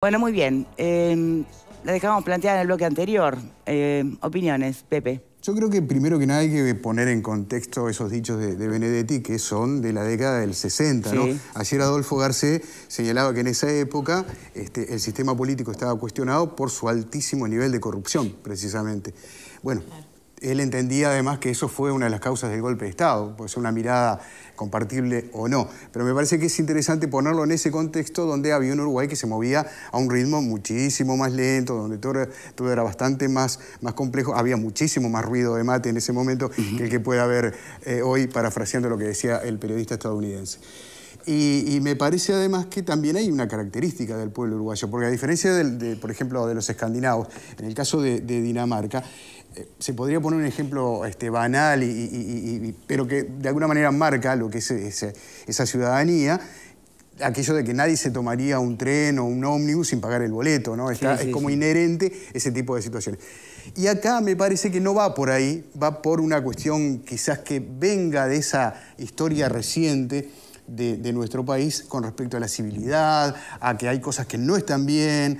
Bueno, muy bien. La dejamos planteada en el bloque anterior. Opiniones, Pepe. Yo creo que primero que nada hay que poner en contexto esos dichos de Benedetti que son de la década del 60, ¿no? Sí. Ayer Adolfo Garcé señalaba que en esa época el sistema político estaba cuestionado por su altísimo nivel de corrupción, precisamente. Bueno, él entendía además que eso fue una de las causas del golpe de Estado, puede ser una mirada compartible o no, pero me parece que es interesante ponerlo en ese contexto donde había un Uruguay que se movía a un ritmo muchísimo más lento, donde todo era bastante más complejo, había muchísimo más ruido de mate en ese momento que el que puede haber hoy, parafraseando lo que decía el periodista estadounidense. Y me parece además que también hay una característica del pueblo uruguayo, porque a diferencia, por ejemplo, de los escandinavos, en el caso de Dinamarca, se podría poner un ejemplo banal, pero que de alguna manera marca lo que es esa ciudadanía, aquello de que nadie se tomaría un tren o un ómnibus sin pagar el boleto, ¿no? Es como inherente ese tipo de situaciones. Y acá me parece que no va por ahí, va por una cuestión quizás que venga de esa historia reciente de nuestro país con respecto a la civilidad, a que hay cosas que no están bien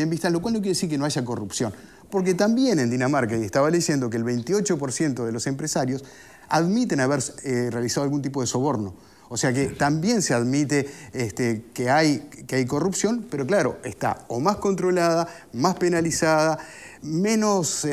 vistas, lo cual no quiere decir que no haya corrupción. Porque también en Dinamarca, y estaba leyendo que el 28% de los empresarios admiten haber realizado algún tipo de soborno. O sea que también se admite que hay corrupción, pero claro, está o más controlada, más penalizada, menos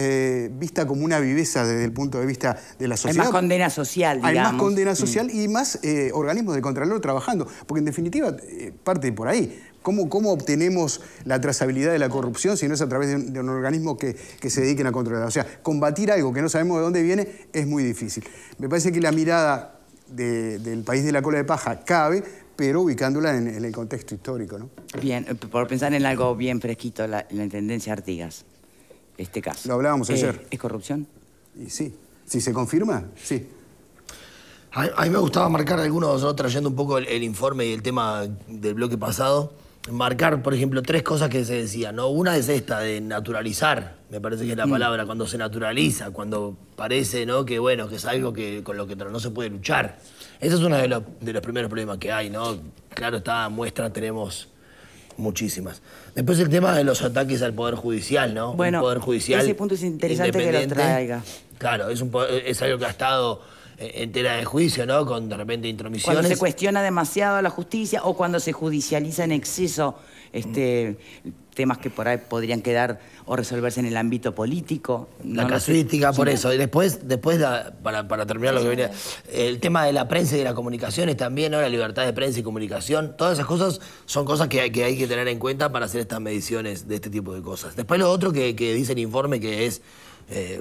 vista como una viveza desde el punto de vista de la sociedad. Hay más condena social, digamos. Hay más condena social y más organismos de contralor trabajando. Porque en definitiva parte por ahí. ¿Cómo obtenemos la trazabilidad de la corrupción si no es a través de un organismo que se dediquen a controlar? O sea, combatir algo que no sabemos de dónde viene es muy difícil. Me parece que la mirada del país de la cola de paja cabe, pero ubicándola en el contexto histórico, ¿no? Bien, por pensar en algo bien fresquito, la Intendencia Artigas, este caso. Lo hablábamos ayer. ¿Es corrupción? Y sí. Si se confirma, sí. A mí me gustaba marcar algunos, ¿no? Trayendo un poco el informe y el tema del bloque pasado, marcar, por ejemplo, 3 cosas que se decían, ¿no? Una es esta, de naturalizar, me parece que es la palabra, cuando se naturaliza, cuando parece, ¿no? Que bueno, que es algo con lo que no se puede luchar. Ese es uno de los primeros problemas que hay, ¿no? Claro, esta muestra tenemos muchísimas. Después el tema de los ataques al Poder Judicial, ¿no? Bueno, un Poder Judicial ese punto es interesante que lo traiga. Claro, es algo que ha estado en tela de juicio, ¿no? Con de repente intromisiones. Cuando se cuestiona demasiado a la justicia o cuando se judicializa en exceso temas que por ahí podrían quedar o resolverse en el ámbito político. La casuística, por eso. Y después para terminar lo que venía, el tema de la prensa y de las comunicaciones también, ¿no? La libertad de prensa y comunicación. Todas esas cosas son cosas que hay que tener en cuenta para hacer estas mediciones de este tipo de cosas. Después lo otro que dice el informe que es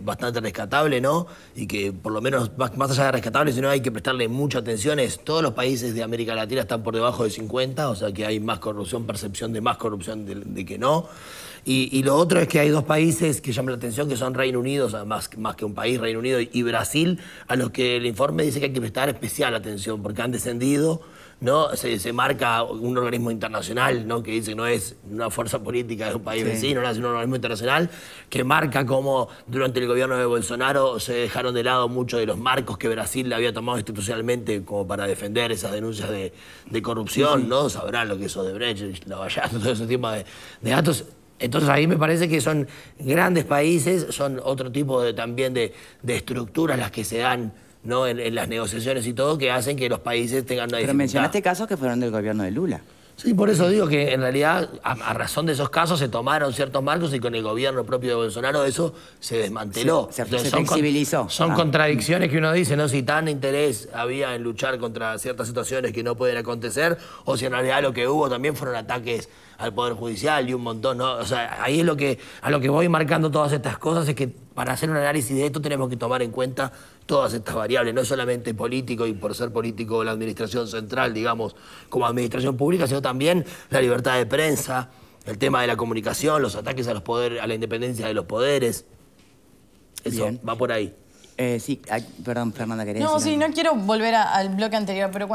bastante rescatable, ¿no? Y que por lo menos, más allá de rescatable, sino hay que prestarle mucha atención, es todos los países de América Latina están por debajo de 50, o sea que hay más corrupción, percepción de más corrupción de que no. Y lo otro es que hay 2 países que llaman la atención, que son Reino Unido, más que un país, Reino Unido y Brasil, a los que el informe dice que hay que prestar especial atención, porque han descendido, ¿no? Se marca un organismo internacional, ¿no? Que dice que no es una fuerza política de un país vecino, ¿no? Es un organismo internacional que marca cómo durante el gobierno de Bolsonaro se dejaron de lado muchos de los marcos que Brasil le había tomado institucionalmente como para defender esas denuncias de corrupción, ¿no? Sabrán lo que es Odebrecht, Lavallato, todo ese tipo de datos. Entonces ahí me parece que son grandes países, son otro tipo también de estructuras las que se dan, ¿no? En las negociaciones y todo, que hacen que los países tengan una dificultad. Pero mencionaste casos que fueron del gobierno de Lula. Sí, por eso digo que en realidad, a razón de esos casos, se tomaron ciertos marcos y con el gobierno propio de Bolsonaro eso se desmanteló. Se flexibilizó. Son contradicciones que uno dice, ¿no? Si tan interés había en luchar contra ciertas situaciones que no pueden acontecer, o si en realidad lo que hubo también fueron ataques al Poder Judicial y un montón, ¿no? O sea, ahí es a lo que voy marcando todas estas cosas, es que para hacer un análisis de esto tenemos que tomar en cuenta todas estas variables, no solamente político y por ser político la administración central, digamos, como administración pública, sino también la libertad de prensa, el tema de la comunicación, los ataques a la independencia de los poderes. Eso va por ahí. Sí, perdón, Fernanda, ¿querías No, decir sí, algo? no quiero volver al bloque anterior, pero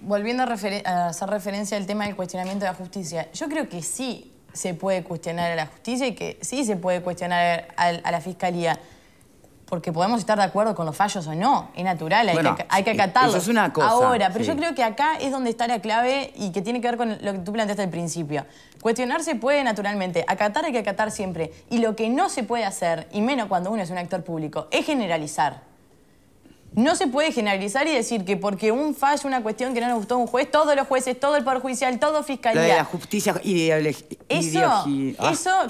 volviendo a hacer referencia al tema del cuestionamiento de la justicia, yo creo que sí se puede cuestionar a la justicia y que sí se puede cuestionar a la fiscalía. porque podemos estar de acuerdo con los fallos o no, es natural, Bueno, hay que acatarlos. eso es una cosa, ahora, pero sí. yo creo que acá es donde está la clave y que tiene que ver con lo que tú planteaste al principio. Cuestionar se puede naturalmente, acatar hay que acatar siempre. Y lo que no se puede hacer, y menos cuando uno es un actor público, es generalizar. No se puede generalizar y decir que porque un fallo, una cuestión que no nos gustó a un juez, todos los jueces, todo el Poder Judicial, todo Fiscalía... Lo de la justicia Eso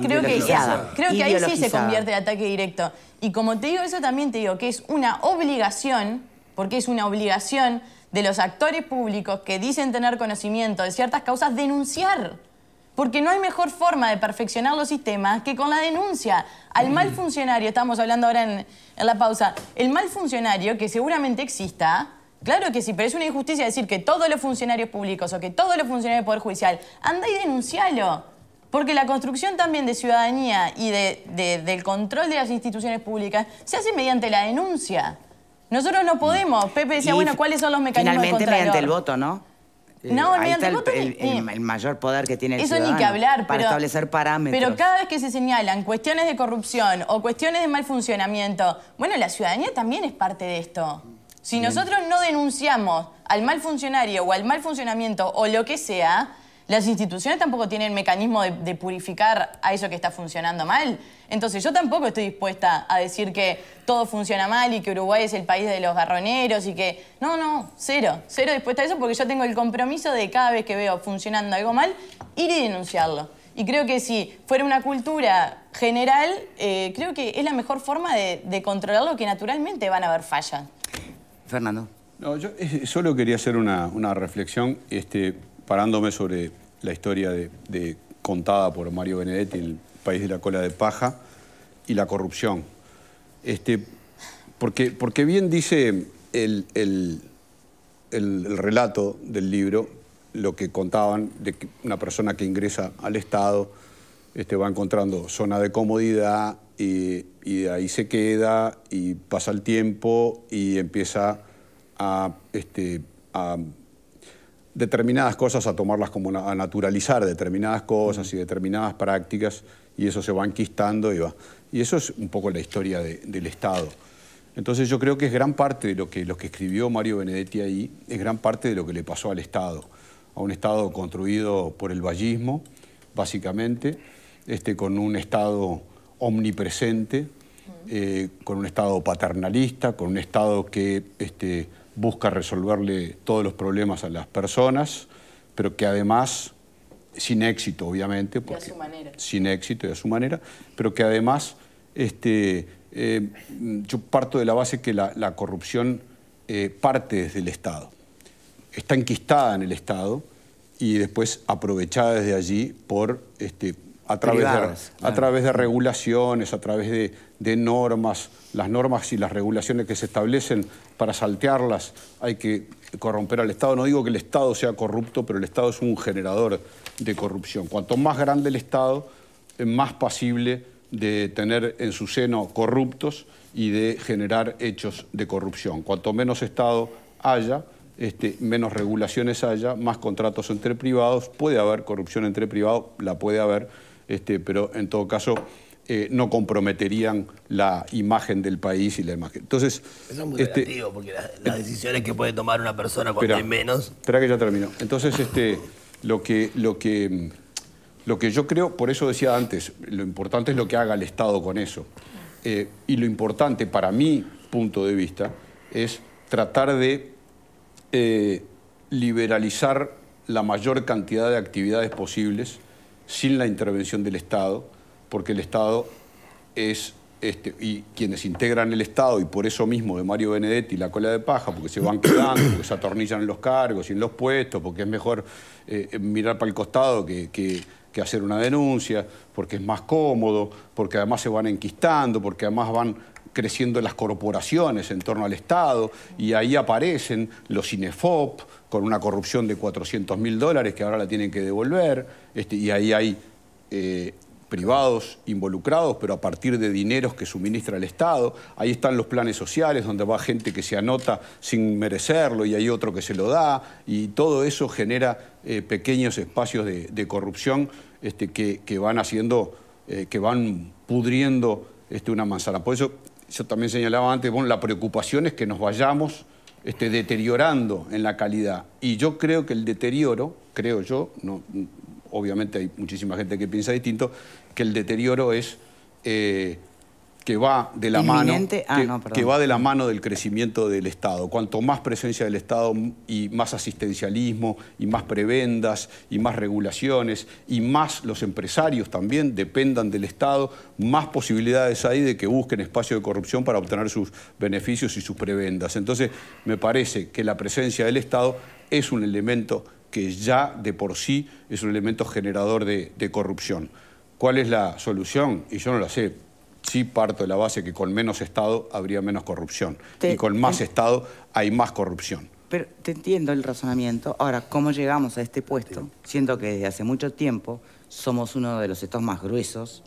creo que ahí sí se convierte en ataque directo. Y como te digo, eso también te digo que es una obligación, porque es una obligación de los actores públicos que dicen tener conocimiento de ciertas causas, denunciar. Porque no hay mejor forma de perfeccionar los sistemas que con la denuncia. Al mal funcionario, estamos hablando ahora en la pausa, el mal funcionario, que seguramente exista, claro que sí, pero es una injusticia decir que todos los funcionarios públicos o que todos los funcionarios del Poder Judicial, anda y denuncialo. Porque la construcción también de ciudadanía y del control de las instituciones públicas se hace mediante la denuncia. Nosotros no podemos. Pepe decía, bueno, ¿cuáles son los mecanismos de Finalmente Contralor? mediante el voto, ¿no? No, ahí mediante está el voto el mayor poder que tiene el eso ciudadano ni que hablar, para establecer parámetros. Pero cada vez que se señalan cuestiones de corrupción o cuestiones de mal funcionamiento, bueno, la ciudadanía también es parte de esto. Si nosotros no denunciamos al mal funcionario o al mal funcionamiento o lo que sea, las instituciones tampoco tienen mecanismo de purificar a eso que está funcionando mal. Entonces yo tampoco estoy dispuesta a decir que todo funciona mal y que Uruguay es el país de los garroneros y que... No, cero dispuesta a eso porque yo tengo el compromiso de cada vez que veo funcionando algo mal, ir y denunciarlo. Y creo que si fuera una cultura general, creo que es la mejor forma de controlarlo, que naturalmente van a haber fallas. Fernando. No, yo solo quería hacer una reflexión, parándome sobre la historia contada por Mario Benedetti, El país de la cola de paja, y la corrupción. Porque bien dice el relato del libro, lo que contaban de que una persona que ingresa al Estado va encontrando zona de comodidad y de ahí se queda y pasa el tiempo y empieza a determinadas cosas, a tomarlas como a naturalizar determinadas cosas y determinadas prácticas, y eso se va enquistando y va. Y eso es un poco la historia del Estado. Entonces yo creo que es gran parte de lo que escribió Mario Benedetti ahí, es gran parte de lo que le pasó al Estado. A un Estado construido por el vallismo, básicamente, con un Estado omnipresente, con un Estado paternalista, con un Estado que busca resolverle todos los problemas a las personas, pero que además, sin éxito obviamente, porque, y a su manera. Sin éxito y a su manera, pero que además yo parto de la base que la corrupción parte desde el Estado. Está enquistada en el Estado y después aprovechada desde allí por a través de regulaciones, a través de normas. Las normas y las regulaciones que se establecen, para saltearlas hay que corromper al Estado. No digo que el Estado sea corrupto, pero el Estado es un generador de corrupción. Cuanto más grande el Estado, más pasible de tener en su seno corruptos y de generar hechos de corrupción. Cuanto menos Estado haya, menos regulaciones haya, más contratos entre privados. Puede haber corrupción entre privados, la puede haber, pero en todo caso no comprometerían la imagen del país y la imagen. Entonces, eso es muy relativo, porque las decisiones que puede tomar una persona cuando hay menos... Espera que ya termino. Entonces, lo que yo creo, por eso decía antes, lo importante es lo que haga el Estado con eso. Y lo importante, para mi punto de vista, es tratar de liberalizar la mayor cantidad de actividades posibles sin la intervención del Estado, porque el Estado es, y quienes integran el Estado, y por eso mismo de Mario Benedetti la cola de paja, porque se van quedando, porque se atornillan en los cargos y en los puestos, porque es mejor mirar para el costado que hacer una denuncia, porque es más cómodo, porque además se van enquistando, porque además van creciendo las corporaciones en torno al Estado, y ahí aparecen los Cinefop con una corrupción de $400.000 que ahora la tienen que devolver, y ahí hay privados involucrados, pero a partir de dineros que suministra el Estado. Ahí están los planes sociales, donde va gente que se anota sin merecerlo y hay otro que se lo da, y todo eso genera pequeños espacios de corrupción que van haciendo, que van pudriendo una manzana. Por eso yo también señalaba antes, bueno, la preocupación es que nos vayamos deteriorando en la calidad. Y yo creo que el deterioro, creo yo, no, obviamente hay muchísima gente que piensa distinto, que el deterioro es que va de la mano, que va de la mano del crecimiento del Estado. Cuanto más presencia del Estado y más asistencialismo y más prebendas y más regulaciones y más los empresarios también dependan del Estado, más posibilidades hay de que busquen espacio de corrupción para obtener sus beneficios y sus prebendas. Entonces, me parece que la presencia del Estado es un elemento que ya de por sí es un elemento generador de corrupción. ¿Cuál es la solución? Y yo no la sé. Sí parto de la base que con menos Estado habría menos corrupción. Y con más Estado hay más corrupción. Pero te entiendo el razonamiento. Ahora, ¿cómo llegamos a este puesto? Siento que desde hace mucho tiempo somos uno de los estados más gruesos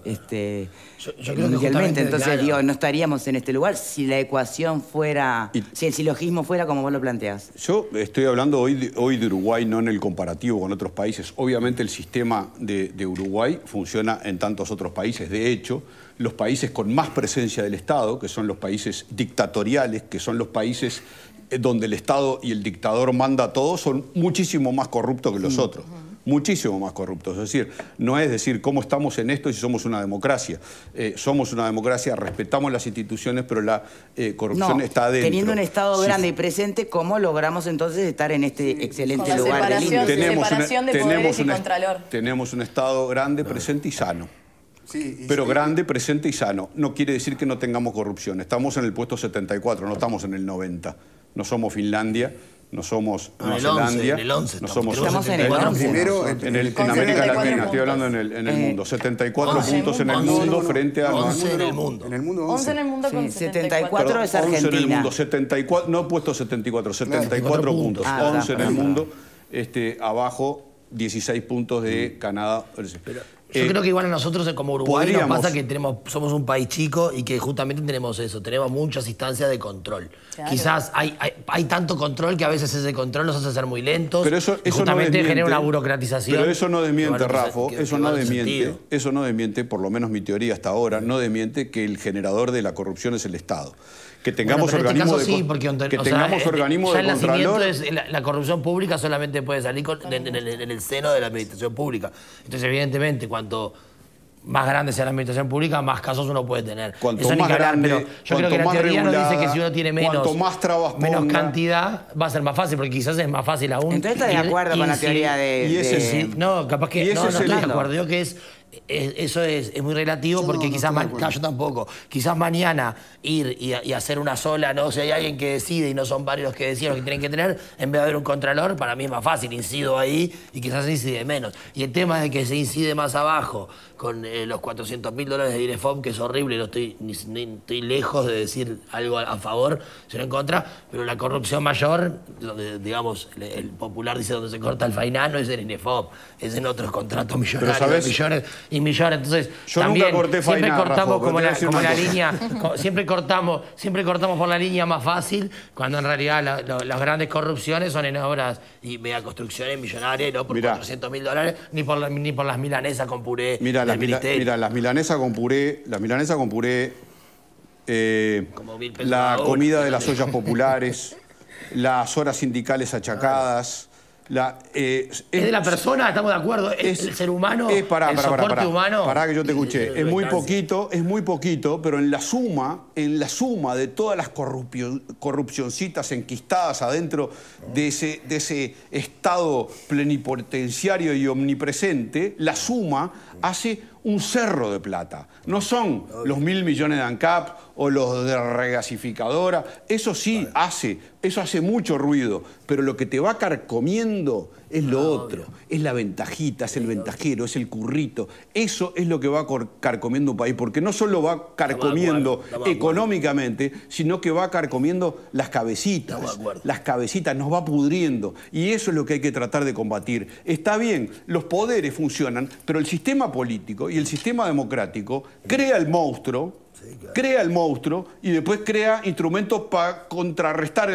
yo creo mundialmente. Entonces, claro, digo, no estaríamos en este lugar si la ecuación fuera... si el silogismo fuera como vos lo planteás. Yo estoy hablando hoy de Uruguay, no en el comparativo con otros países. Obviamente el sistema de Uruguay funciona en tantos otros países. De hecho, los países con más presencia del Estado, que son los países dictatoriales, que son los países donde el Estado y el dictador manda a todos, son muchísimo más corruptos que los otros. Muchísimo más corruptos. Es decir, no es decir cómo estamos en esto si somos una democracia. Somos una democracia, respetamos las instituciones, pero la corrupción está adentro. Teniendo un Estado grande y presente, ¿cómo logramos entonces estar en este excelente lugar del índice? Separación de poderes y contralor. Tenemos un Estado grande, presente y sano. Pero grande, presente y sano. No quiere decir que no tengamos corrupción. Estamos en el puesto 74, no estamos en el 90. No somos Finlandia. No somos Nueva Zelanda, no somos primero en América Latina, estoy hablando en el mundo. 74 puntos en el mundo frente a 11 en el mundo. 11 en el mundo con 74 es Argentina. 11 en el mundo, 74, no he puesto 74, 74 puntos. 11 en el mundo, abajo 16 puntos de Canadá. Yo creo que igual a nosotros como Uruguay nos pasa que somos un país chico y que justamente tenemos eso, tenemos muchas instancias de control. Claro. Quizás hay tanto control que a veces ese control nos hace ser muy lentos. Pero eso justamente no genera una burocratización. Pero eso no desmiente, Rafo, eso no desmiente, por lo menos mi teoría hasta ahora, no desmiente que el generador de la corrupción es el Estado. Que tengamos organismos de contralor. La corrupción pública solamente puede salir en el seno de la administración pública. Entonces, evidentemente, cuanto más grande sea la administración pública, más casos uno puede tener. Cuanto más grande, pero yo creo que la teoría nos dice que si uno tiene menos cantidad, va a ser más fácil, porque quizás es más fácil aún. Entonces estás de acuerdo con la teoría de... No, capaz que no estoy de acuerdo. Yo que eso es muy relativo porque quizás... yo tampoco. Quizás mañana ir y hacer una sola, ¿no? Si hay alguien que decide y no son varios los que deciden lo que tienen que tener, en vez de haber un contralor, para mí es más fácil. Incido ahí y quizás se incide menos. Y el tema de que se incide más abajo con los $400.000 de INEFOP, que es horrible, no estoy lejos de decir algo a favor, sino en contra, pero la corrupción mayor, donde, digamos, el popular dice donde se corta el fainán, no es en INEFOP, es en otros contratos millonarios, millones y millones. Entonces, yo también nunca corté siempre fainán, cortamos Rafa, como la línea, siempre cortamos por la línea más fácil, cuando en realidad las grandes corrupciones son en obras y mega construcciones millonarias, y no por $400.000, ni por las milanesas con puré. Mira, las milanesas con puré, la comida de las ollas populares, las horas sindicales achacadas. Es de la persona, estamos de acuerdo, es el ser humano, el soporte humano. Pará que yo te escuché. Es muy poquito, pero en la suma de todas las corrupcioncitas enquistadas adentro de ese estado plenipotenciario y omnipresente, la suma hace un cerro de plata. No son los 1.000 millones de ANCAP o los de regasificadora. Eso sí eso hace mucho ruido, pero lo que te va carcomiendo es lo otro. Es la ventajita, es el ventajero, es el currito. Eso es lo que va carcomiendo un país, porque no solo va carcomiendo económicamente, sino que va carcomiendo las cabecitas. Las cabecitas nos va pudriendo. Y eso es lo que hay que tratar de combatir. Está bien, los poderes funcionan, pero el sistema político y el sistema democrático crea el monstruo crea el monstruo y después crea instrumentos para contrarrestar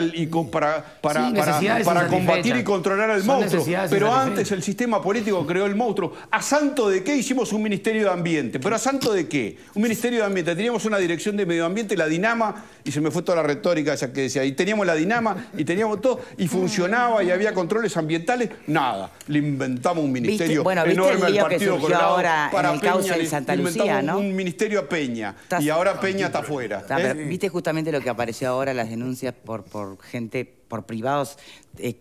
para combatir y controlar el monstruo. Pero antes el sistema político creó el monstruo. ¿A santo de qué hicimos un Ministerio de Ambiente? ¿Pero a santo de qué? Un Ministerio de Ambiente. Teníamos una Dirección de Medio Ambiente, la Dinama, y se me fue toda la retórica esa que decía, y teníamos la Dinama, y teníamos todo, y funcionaba, y había controles ambientales. Nada. Le inventamos un ministerio enorme al Partido Colorado ahora para en el Peña. cauce de Santa Lucía, ¿no? Un ministerio a Peña. Y ahora Peña está afuera. ¿Viste justamente lo que apareció ahora, las denuncias por gente, por privados,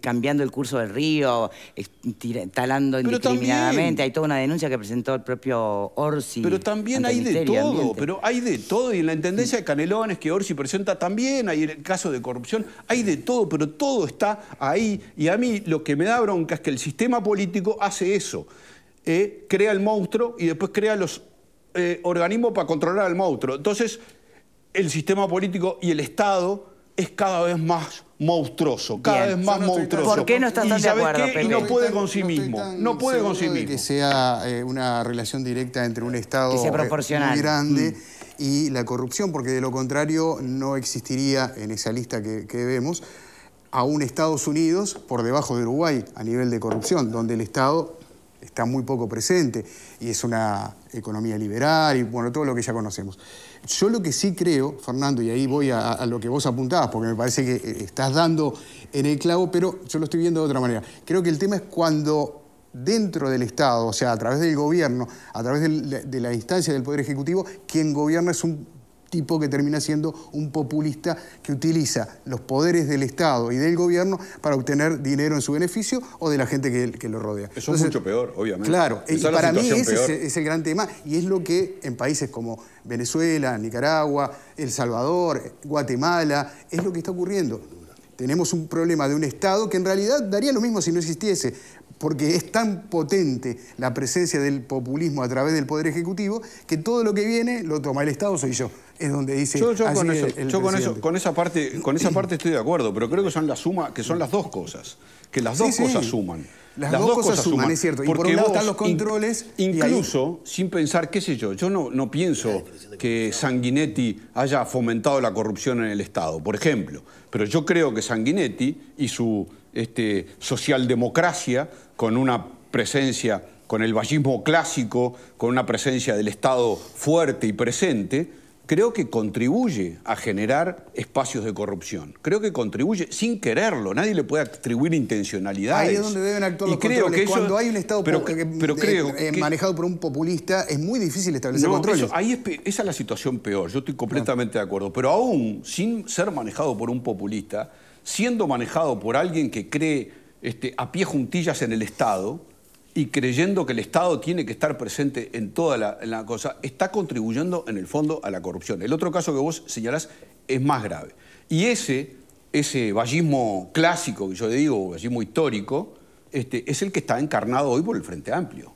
cambiando el curso del río, talando indiscriminadamente? Hay toda una denuncia que presentó el propio Orsi. Pero también hay de todo, pero hay de todo. Y en la Intendencia de Canelones, que Orsi presenta también, hay el caso de corrupción, hay de todo, pero todo está ahí. Y a mí lo que me da bronca es que el sistema político hace eso. Crea el monstruo y después crea los organismos para controlar al monstruo. Entonces, el sistema político y el Estado es cada vez más monstruoso, cada vez más monstruoso. ¿Por qué no estás tan de acuerdo, Pepe? Y no puede con sí mismo. No puede con sí mismo. Que sea una relación directa entre un Estado que sea proporcional, muy grande y la corrupción, porque de lo contrario no existiría en esa lista que vemos a un Estados Unidos por debajo de Uruguay a nivel de corrupción, donde el Estado está muy poco presente y es una economía liberal y bueno, todo lo que ya conocemos. Yo lo que sí creo, Fernando, y ahí voy a lo que vos apuntabas, porque me parece que estás dando en el clavo, pero yo lo estoy viendo de otra manera. Creo que el tema es cuando dentro del Estado, o sea, a través del gobierno, a través de la instancia del Poder Ejecutivo, quien gobierna es un tipo que termina siendo un populista que utiliza los poderes del Estado y del gobierno para obtener dinero en su beneficio o de la gente que lo rodea. Eso es mucho peor, obviamente. Claro, y para mí ese es el gran tema y es lo que en países como Venezuela, Nicaragua, El Salvador, Guatemala, es lo que está ocurriendo. Tenemos un problema de un Estado que en realidad daría lo mismo si no existiese, porque es tan potente la presencia del populismo a través del Poder Ejecutivo que todo lo que viene lo toma el Estado, soy yo. Es donde dice con esa parte estoy de acuerdo, pero creo que son la suma, que son las dos cosas, que las dos cosas suman. Las dos cosas suman, es cierto. Y por un lado están los controles. Incluso, sin pensar, qué sé yo no pienso que Sanguinetti haya fomentado la corrupción en el Estado, por ejemplo. Pero yo creo que Sanguinetti y su socialdemocracia, con una presencia, con el vallismo clásico, con una presencia del Estado fuerte y presente, creo que contribuye a generar espacios de corrupción. Creo que contribuye sin quererlo. Nadie le puede atribuir intencionalidades. Ahí es donde deben actuar los controles. Cuando hay un Estado manejado por un populista, es muy difícil establecer controles. Esa es la situación peor. Yo estoy completamente de acuerdo. Pero aún sin ser manejado por un populista, siendo manejado por alguien que cree a pie juntillas en el Estado y creyendo que el Estado tiene que estar presente en toda la cosa, está contribuyendo en el fondo a la corrupción. El otro caso que vos señalás es más grave. Y ese vallismo clásico, que yo le digo, vallismo histórico, es el que está encarnado hoy por el Frente Amplio.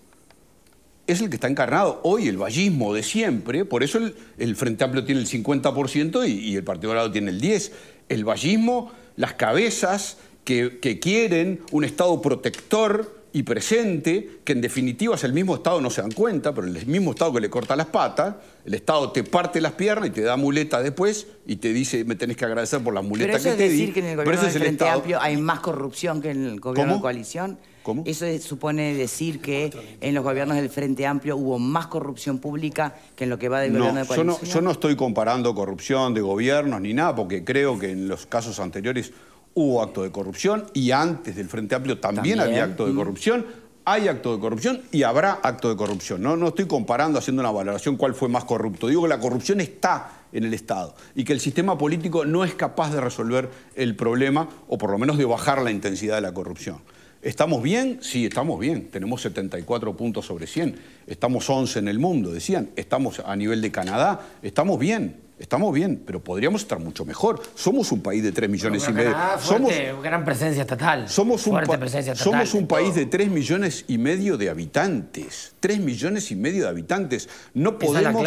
Es el que está encarnado hoy, el vallismo de siempre, por eso el Frente Amplio tiene el 50% y el Partido Colorado tiene el 10%. El vallismo, las cabezas que quieren un Estado protector y presente, que en definitiva es el mismo Estado, no se dan cuenta, pero el mismo Estado que le corta las patas, el Estado te parte las piernas y te da muletas después y te dice, me tenés que agradecer por las muletas que te di. ¿Pero eso es decir que en el gobierno del Frente Amplio hay más corrupción que en el gobierno de coalición? ¿Cómo? ¿Eso supone decir que en los gobiernos del Frente Amplio hubo más corrupción pública que en lo que va del gobierno de coalición? Yo no estoy comparando corrupción de gobiernos ni nada, porque creo que en los casos anteriores hubo acto de corrupción y antes del Frente Amplio también había acto de corrupción. Hay acto de corrupción y habrá acto de corrupción. No estoy comparando, haciendo una valoración cuál fue más corrupto. Digo que la corrupción está en el Estado y que el sistema político no es capaz de resolver el problema o por lo menos de bajar la intensidad de la corrupción. ¿Estamos bien? Sí, estamos bien. Tenemos 74 puntos sobre 100. Estamos 11 en el mundo, decían. Estamos a nivel de Canadá. Estamos bien. Estamos bien, pero podríamos estar mucho mejor. Somos un país de 3 millones y medio. Somos gran presencia estatal. Somos un país de 3 millones y medio de habitantes. 3 millones y medio de habitantes. No podemos,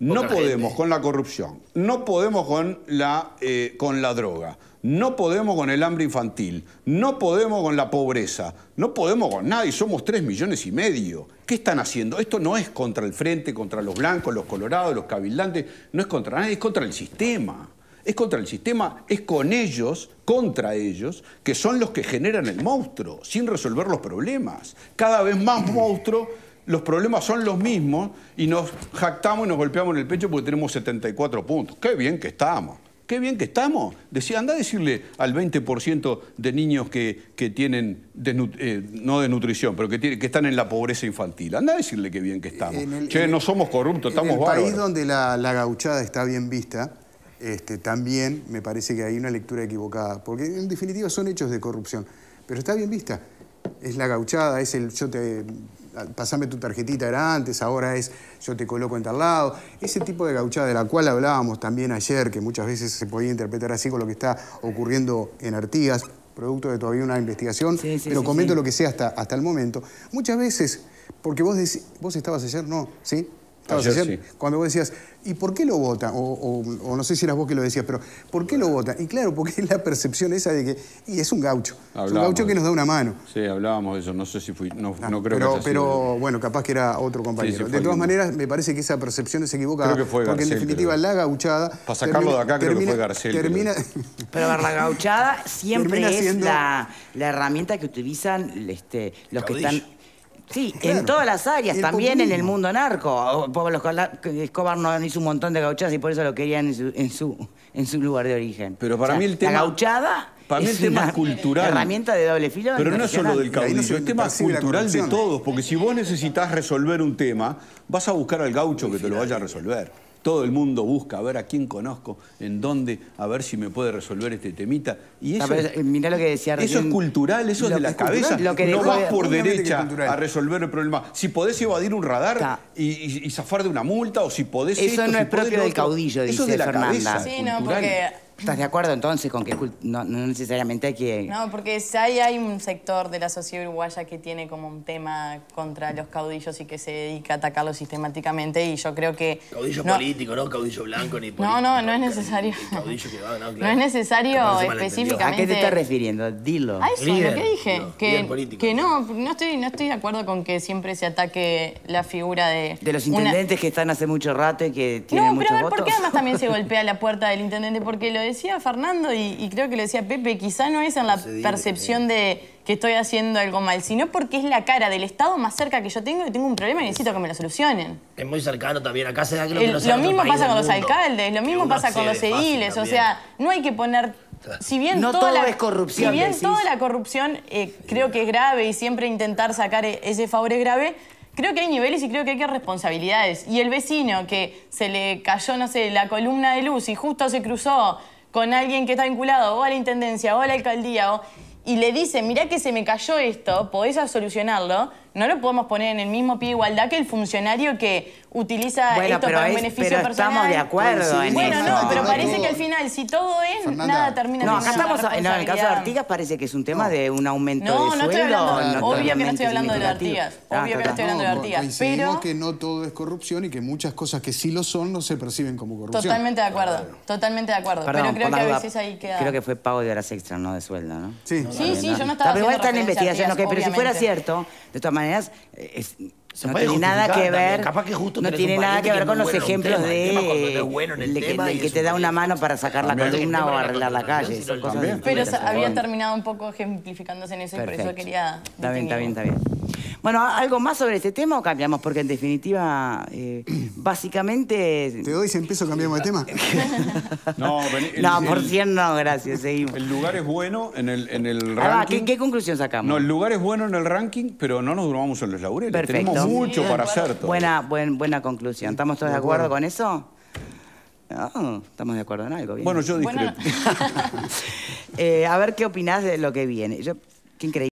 no podemos con la corrupción. No podemos con la droga. No podemos con el hambre infantil, no podemos con la pobreza, no podemos con nada y somos 3,5 millones. ¿Qué están haciendo? Esto no es contra el frente, contra los blancos, los colorados, los cabildantes, no es contra nadie, es contra el sistema. Es contra el sistema, es con ellos, contra ellos, que son los que generan el monstruo, sin resolver los problemas. Cada vez más monstruo, los problemas son los mismos y nos jactamos y nos golpeamos en el pecho porque tenemos 74 puntos. ¡Qué bien que estamos! ¡Qué bien que estamos! Anda a decirle al 20% de niños que tienen, no de nutrición, pero que están en la pobreza infantil. Anda a decirle qué bien que estamos. No somos corruptos, estamos bárbaros. En el país donde la gauchada está bien vista, también me parece que hay una lectura equivocada, porque en definitiva son hechos de corrupción, pero está bien vista. Es la gauchada, es el pasame tu tarjetita era antes, ahora es yo te coloco en tal lado. Ese tipo de gauchada de la cual hablábamos también ayer, que muchas veces se podía interpretar así con lo que está ocurriendo en Artigas, producto de todavía una investigación, pero comento lo que sé hasta el momento. Muchas veces, porque vos estabas ayer, ¿no? ¿Sí? ¿Estabas ayer? Sí. Cuando vos decías, ¿y por qué lo votan? O no sé si eras vos que lo decías, pero ¿por qué lo votan? Y claro, porque es la percepción esa de que es un gaucho. Es un gaucho que nos da una mano. Sí, hablábamos de eso. No sé si fui... No creo que haya sido. Pero bueno, capaz que era otro compañero. De todas maneras, me parece que esa percepción es equivocada. Creo que fue Garcés, porque en definitiva la gauchada... Para sacarlo de acá creo que fue Garcés. Pero la gauchada siempre es la herramienta que utilizan los que están... Sí, claro. En todas las áreas, también en el mundo narco. Pablo Escobar no hizo un montón de gauchadas y por eso lo querían en su lugar de origen. Pero para mí el tema... La gauchada para mí el tema es cultural. Herramienta de doble filo. Pero no es solo del caudillo, es tema cultural de todos. Porque si vos necesitas resolver un tema, vas a buscar al gaucho que te lo vaya a resolver. Todo el mundo busca a ver a quién conozco, en dónde, a ver si me puede resolver este temita. Y eso, mirá lo que decía recién. Eso es cultural, eso es de la cabeza. No vas por derecha a resolver el problema. Si podés evadir un radar y zafar de una multa, o si podés... Eso no es propio del caudillo, dice Fernanda. Eso es de la cabeza. Sí, no, porque... ¿Estás de acuerdo entonces con que no necesariamente hay que...? No, porque hay un sector de la sociedad uruguaya que tiene como un tema contra los caudillos y que se dedica a atacarlos sistemáticamente y yo creo que... Caudillo político, no caudillo blanco ni político. No es necesario. Caudillo que va, claro. No es necesario específicamente... ¿A qué te estás refiriendo? Dilo. A eso, lo que dije. Que no estoy de acuerdo con que siempre se ataque la figura de... De los intendentes que están hace mucho rato y que tienen muchos votos. No, pero ¿por qué además también se golpea la puerta del intendente? Porque lo decía Fernando y creo que lo decía Pepe, quizá no es en la percepción de que estoy haciendo algo mal, sino porque es la cara del Estado más cerca que yo tengo y tengo un problema y necesito que me lo solucionen. Es muy cercano también, acá se da que lo mismo pasa con los alcaldes, lo mismo pasa con los ediles, o sea, no hay que poner... Si bien no todo es corrupción. Si bien toda la corrupción creo que es grave y siempre intentar sacar ese favor es grave, creo que hay niveles y creo que hay que responsabilidades. Y el vecino que se le cayó, no sé, la columna de luz y justo se cruzó con alguien que está vinculado o a la intendencia o a la alcaldía y le dice, mirá que se me cayó esto, podés solucionarlo, no lo podemos poner en el mismo pie de igualdad que el funcionario que utiliza esto para un beneficio personal. Estamos de acuerdo en eso. No, pero parece que al final, si todo es, Fernanda, nada termina no, acá estamos, en el caso de Artigas parece que es un tema de un aumento de sueldo. No estoy hablando, obvio que no estoy hablando de Artigas. Obvio que no estoy hablando de Artigas. Pero que no todo es corrupción y que muchas cosas que sí lo son no se perciben como corrupción. Totalmente de acuerdo, totalmente de acuerdo. Perdón, pero creo que a veces ahí queda... Creo que fue pago de horas extra, no de sueldo, ¿no? Sí, yo no estaba haciendo está en la investigación, pero si fuera cierto, de todas maneras... No tiene nada que ver, no tiene nada que ver con los ejemplos de que te da una mano para sacar la columna o arreglar la calle. Pero había terminado un poco ejemplificándose en eso y por eso quería... Está bien. Bueno, ¿algo más sobre este tema o cambiamos? Porque en definitiva, básicamente... ¿Te doy 100 pesos, cambiamos de tema? No, por 100 no, gracias, seguimos. El lugar es bueno en el ranking. ¿Qué conclusión sacamos? No, el lugar es bueno en el ranking, pero no nos duramos en los laureles. Perfecto. Tenemos mucho para hacer todavía. Buena conclusión. ¿Estamos todos de acuerdo con eso? No, estamos de acuerdo en algo. Bien. Bueno, yo discrepo. A ver qué opinás de lo que viene. Qué increíble.